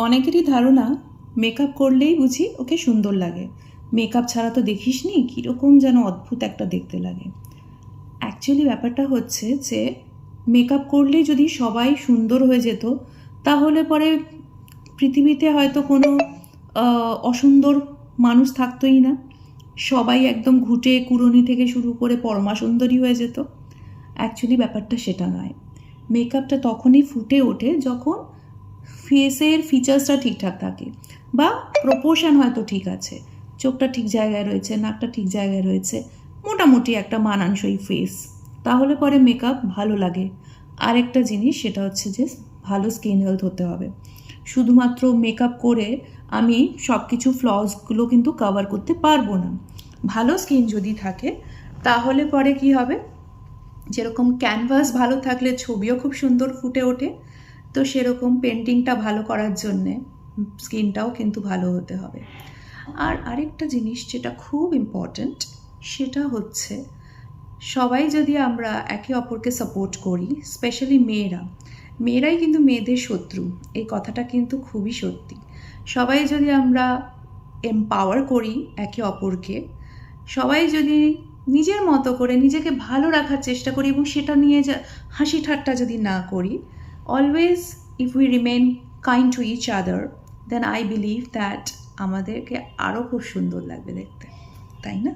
অনেকেরই ধারণা মেকআপ করলেই বুঝি ওকে সুন্দর লাগে, মেকআপ ছাড়া তো দেখিস নি কীরকম যেন অদ্ভুত একটা দেখতে লাগে। অ্যাকচুয়ালি ব্যাপারটা হচ্ছে যে মেকআপ করলেই যদি সবাই সুন্দর হয়ে যেত তাহলে পরে পৃথিবীতে হয়তো কোনো অসুন্দর মানুষ থাকতোই না, সবাই একদম ঘুটে কুড়ুনি থেকে শুরু করে পরমা সুন্দরী হয়ে যেত। অ্যাকচুয়ালি ব্যাপারটা সেটা নয়। মেকআপটা তখনই ফুটে ওঠে যখন ফেসের ফিচার্সটা ঠিকঠাক থাকে বা প্রপোর্শন হয়তো ঠিক আছে, চোখটা ঠিক জায়গায় রয়েছে, নাকটা ঠিক জায়গায় রয়েছে, মোটামুটি একটা মানানসই ফেস, তাহলে পরে মেকআপ ভালো লাগে। আরেকটা জিনিস সেটা হচ্ছে যে ভালো স্কিন হেলথ হতে হবে। শুধুমাত্র মেকআপ করে আমি সব কিছু ফ্লসগুলো কিন্তু কভার করতে পারবো না। ভালো স্কিন যদি থাকে তাহলে পরে কি হবে, যেরকম ক্যানভাস ভালো থাকলে ছবিও খুব সুন্দর ফুটে ওঠে, তো সেরকম পেন্টিংটা ভালো করার জন্যে স্কিনটাও কিন্তু ভালো হতে হবে। আর আরেকটা জিনিস যেটা খুব ইম্পর্ট্যান্ট সেটা হচ্ছে সবাই যদি আমরা একে অপরকে সাপোর্ট করি, স্পেশালি মেয়েরাই কিন্তু মেয়েদের শত্রু, এই কথাটা কিন্তু খুবই সত্যি। সবাই যদি আমরা এম্পাওয়ার করি একে অপরকে, সবাই যদি নিজের মতো করে নিজেকে ভালো রাখার চেষ্টা করি এবং সেটা নিয়ে হাসি ঠাট্টা যদি না করি, always if we remain kind to each other, then I believe that আমাদেরকে আরও খুব সুন্দর লাগবে দেখতে, তাই না?